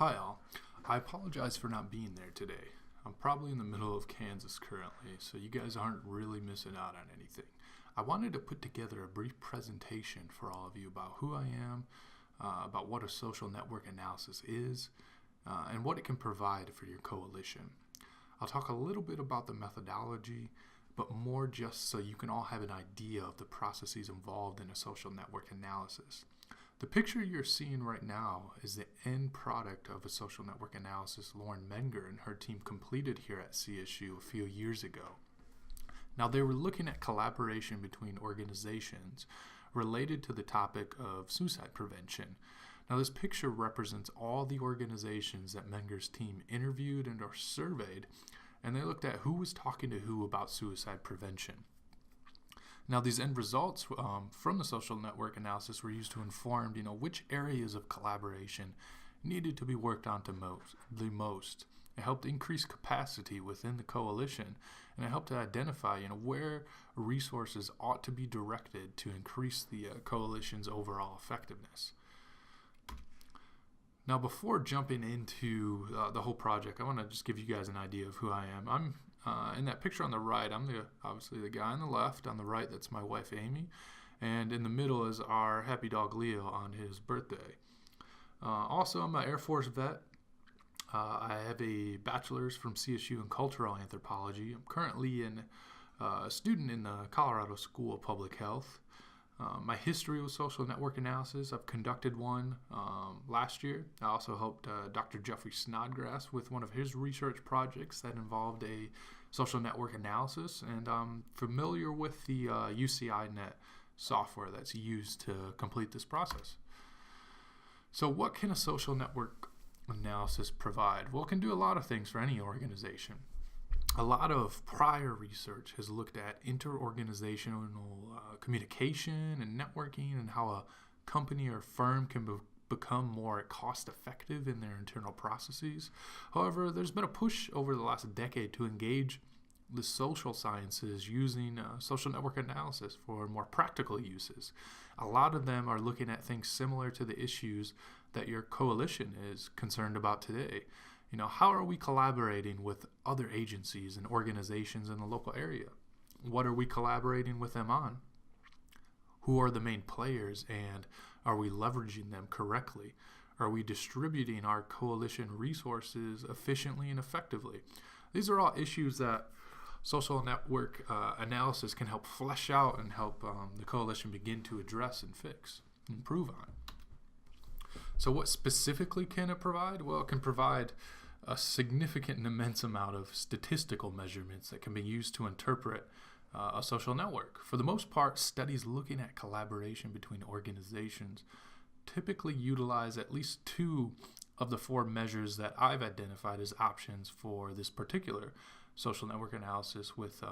Hi all. I apologize for not being there today. I'm probably in the middle of Kansas currently, so you guys aren't really missing out on anything. I wanted to put together a brief presentation for all of you about who I am, about what a social network analysis is, and what it can provide for your coalition. I'll talk a little bit about the methodology, but more just so you can all have an idea of the processes involved in a social network analysis. The picture you're seeing right now is the end product of a social network analysis Lauren Menger and her team completed here at CSU a few years ago. Now, they were looking at collaboration between organizations related to the topic of suicide prevention. Now, this picture represents all the organizations that Menger's team interviewed and or surveyed, and they looked at who was talking to who about suicide prevention. Now, these end results from the social network analysis were used to inform, which areas of collaboration needed to be worked on the most. It helped increase capacity within the coalition, and it helped to identify, where resources ought to be directed to increase the coalition's overall effectiveness. Now, before jumping into the whole project, I want to just give you guys an idea of who I am. I'm in that picture on the right, I'm obviously the guy on the left. On the right, that's my wife, Amy. And in the middle is our happy dog, Leo, on his birthday. Also, I'm an Air Force vet. I have a bachelor's from CSU in cultural anthropology. I'm currently a student in the Colorado School of Public Health. My history with social network analysis, I've conducted one last year. I also helped Dr. Jeffrey Snodgrass with one of his research projects that involved a social network analysis, and I'm familiar with the UCINet software that's used to complete this process. So what can a social network analysis provide? Well, it can do a lot of things for any organization. A lot of prior research has looked at interorganizational communication and networking and how a company or firm can become more cost-effective in their internal processes. However, there's been a push over the last decade to engage the social sciences using social network analysis for more practical uses. A lot of them are looking at things similar to the issues that your coalition is concerned about today. How are we collaborating with other agencies and organizations in the local area? What are we collaborating with them on? Who are the main players, and are we leveraging them correctly? Are we distributing our coalition resources efficiently and effectively? These are all issues that social network analysis can help flesh out and help the coalition begin to address and fix, and improve on. So what specifically can it provide? Well, it can provide a significant and immense amount of statistical measurements that can be used to interpret a social network. For the most part, studies looking at collaboration between organizations typically utilize at least two of the four measures that I've identified as options for this particular social network analysis with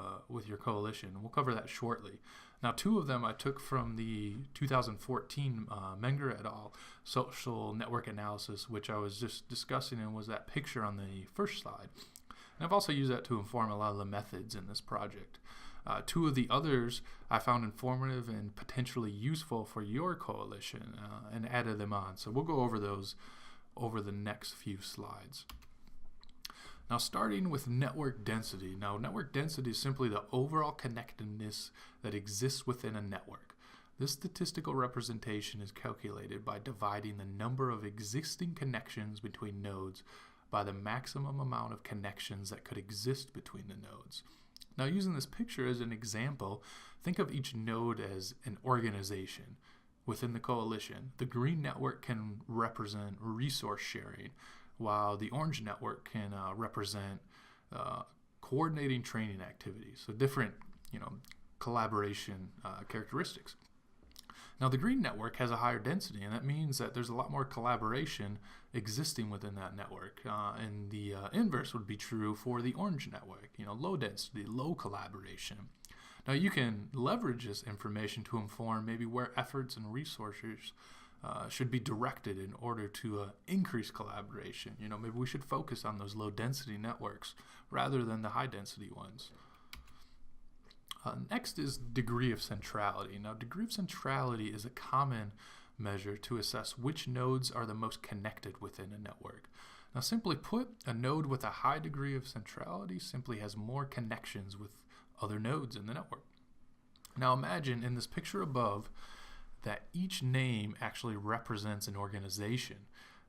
your coalition. We'll cover that shortly. Now, two of them I took from the 2014 Menger et al. Social network analysis, which I was just discussing, and was that picture on the first slide. And I've also used that to inform a lot of the methods in this project. Two of the others I found informative and potentially useful for your coalition and added them on. So we'll go over those over the next few slides. Now, starting with network density. Now, network density is simply the overall connectedness that exists within a network. This statistical representation is calculated by dividing the number of existing connections between nodes by the maximum amount of connections that could exist between the nodes. Now, using this picture as an example, think of each node as an organization within the coalition. The green network can represent resource sharing, while the orange network can represent coordinating training activities, so different collaboration characteristics. Now, the green network has a higher density, and that means that there's a lot more collaboration existing within that network, and the inverse would be true for the orange network, low density, low collaboration. Now, you can leverage this information to inform maybe where efforts and resources should be directed in order to increase collaboration. Maybe we should focus on those low density networks rather than the high density ones. Next is degree of centrality. Now, degree of centrality is a common measure to assess which nodes are the most connected within a network. Now, simply put, a node with a high degree of centrality simply has more connections with other nodes in the network. Now, imagine in this picture above that each name actually represents an organization.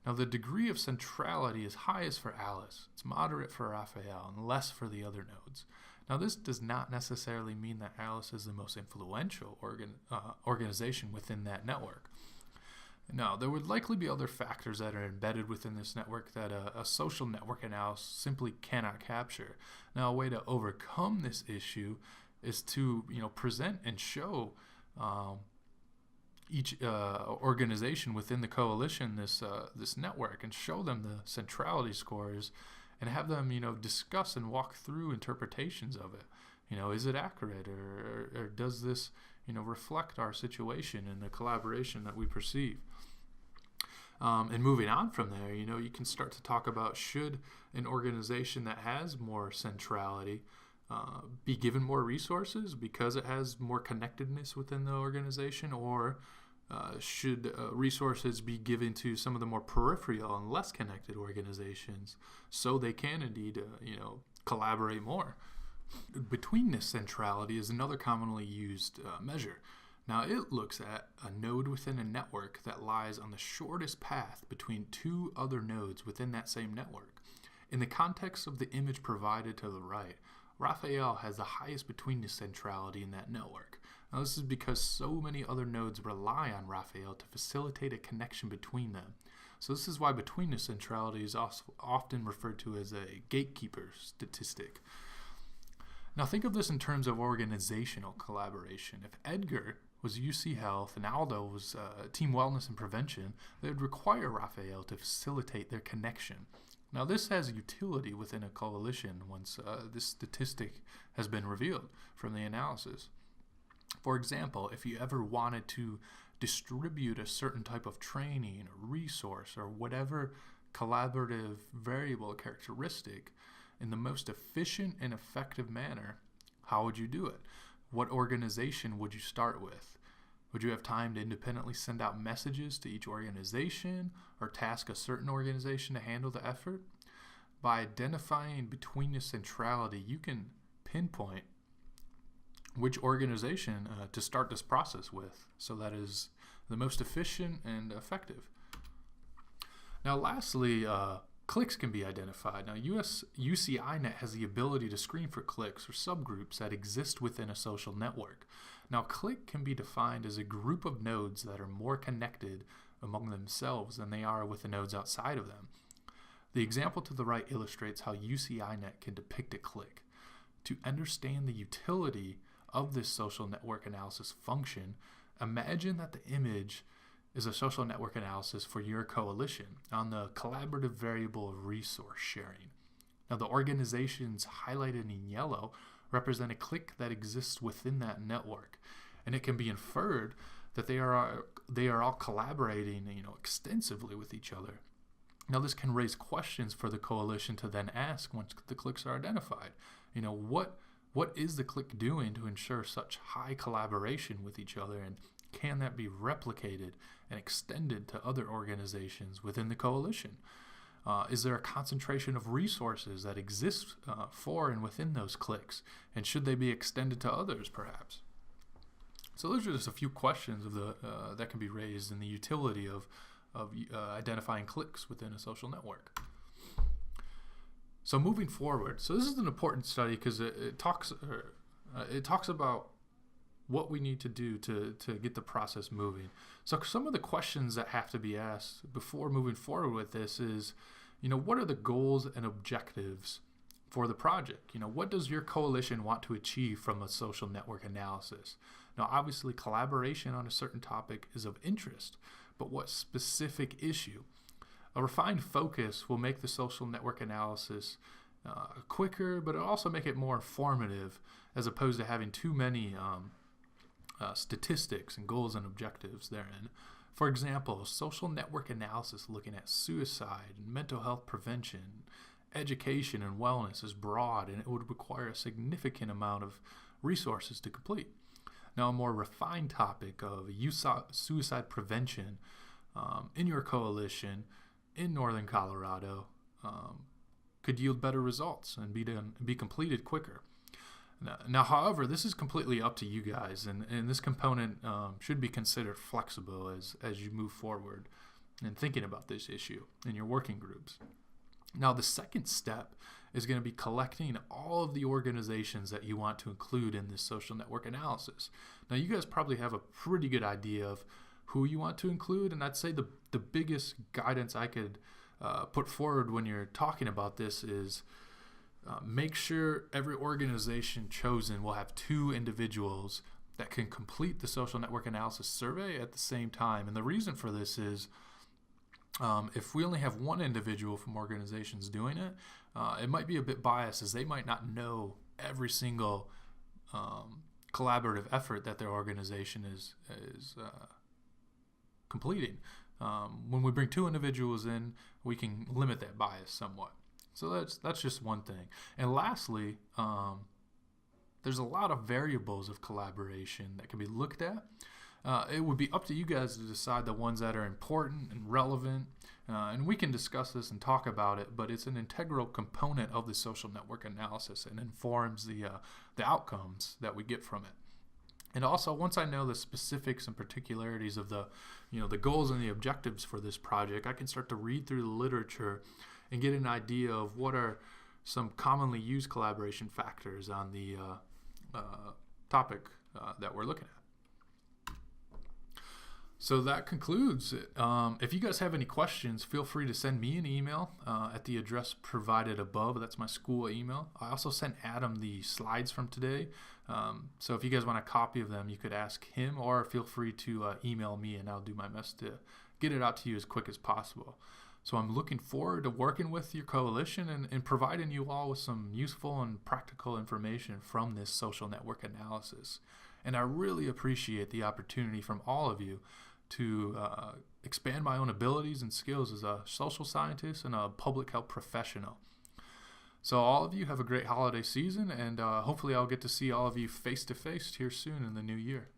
Now, the degree of centrality is highest for Alice, it's moderate for Raphael, and less for the other nodes. Now, this does not necessarily mean that Alice is the most influential organization within that network. Now, there would likely be other factors that are embedded within this network that a social network analysis simply cannot capture. Now, a way to overcome this issue is to present and show each organization within the coalition this network, and show them the centrality scores, and have them discuss and walk through interpretations of it. Is it accurate, or does this reflect our situation and the collaboration that we perceive? And moving on from there, you can start to talk about, should an organization that has more centrality be given more resources because it has more connectedness within the organization, or should resources be given to some of the more peripheral and less connected organizations so they can indeed collaborate more? Betweenness centrality is another commonly used measure. Now, it looks at a node within a network that lies on the shortest path between two other nodes within that same network. In the context of the image provided to the right, Raphael has the highest betweenness centrality in that network. Now, this is because so many other nodes rely on Raphael to facilitate a connection between them. So this is why betweenness centrality is also often referred to as a gatekeeper statistic. Now, think of this in terms of organizational collaboration. If Edgar was UC Health and Aldo was Team Wellness and Prevention, they would require Raphael to facilitate their connection. Now, this has utility within a coalition once this statistic has been revealed from the analysis. For example, if you ever wanted to distribute a certain type of training or resource or whatever collaborative variable or characteristic in the most efficient and effective manner, how would you do it? What organization would you start with? Would you have time to independently send out messages to each organization or task a certain organization to handle the effort? By identifying betweenness centrality, you can pinpoint which organization to start this process with, so that is the most efficient and effective. Now, lastly, cliques can be identified. Now, UCINet has the ability to screen for cliques or subgroups that exist within a social network. Now, clique can be defined as a group of nodes that are more connected among themselves than they are with the nodes outside of them. The example to the right illustrates how UCINet can depict a clique. To understand the utility of this social network analysis function, imagine that the image is a social network analysis for your coalition on the collaborative variable of resource sharing. Now, the organizations highlighted in yellow represent a clique that exists within that network, and it can be inferred that they are all collaborating extensively with each other. Now, this can raise questions for the coalition to then ask once the cliques are identified. What is the clique doing to ensure such high collaboration with each other, and can that be replicated and extended to other organizations within the coalition? Is there a concentration of resources that exists for and within those cliques, and should they be extended to others, perhaps? So those are just a few questions of that can be raised in the utility of identifying cliques within a social network. So moving forward, so this is an important study because it talks about what we need to do to get the process moving. So some of the questions that have to be asked before moving forward with this is, what are the goals and objectives for the project? What does your coalition want to achieve from a social network analysis? Now, obviously, collaboration on a certain topic is of interest, but what specific issue? A refined focus will make the social network analysis quicker, but it'll also make it more informative as opposed to having too many statistics and goals and objectives therein. For example, social network analysis looking at suicide and mental health prevention, education and wellness is broad, and it would require a significant amount of resources to complete. Now, a more refined topic of suicide prevention in your coalition in northern Colorado could yield better results and be completed quicker. Now, however, this is completely up to you guys, and this component should be considered flexible as you move forward in thinking about this issue in your working groups. Now, the second step is going to be collecting all of the organizations that you want to include in this social network analysis. Now, you guys probably have a pretty good idea of who you want to include, and I'd say the biggest guidance I could put forward when you're talking about this is make sure every organization chosen will have 2 individuals that can complete the social network analysis survey at the same time. And the reason for this is if we only have 1 individual from organizations doing it, it might be a bit biased, as they might not know every single collaborative effort that their organization is completing. When we bring 2 individuals in, we can limit that bias somewhat. So that's just one thing. And lastly, there's a lot of variables of collaboration that can be looked at. It would be up to you guys to decide the ones that are important and relevant, and we can discuss this and talk about it, but it's an integral component of the social network analysis and informs the outcomes that we get from it. And also, once I know the specifics and particularities of the goals and the objectives for this project, I can start to read through the literature and get an idea of what are some commonly used collaboration factors on the topic that we're looking at. So that concludes it. If you guys have any questions, feel free to send me an email at the address provided above. That's my school email. I also sent Adam the slides from today. So if you guys want a copy of them, you could ask him, or feel free to email me, and I'll do my best to get it out to you as quick as possible. So I'm looking forward to working with your coalition and providing you all with some useful and practical information from this social network analysis. And I really appreciate the opportunity from all of you to expand my own abilities and skills as a social scientist and a public health professional. So all of you have a great holiday season, and hopefully I'll get to see all of you face to face here soon in the new year.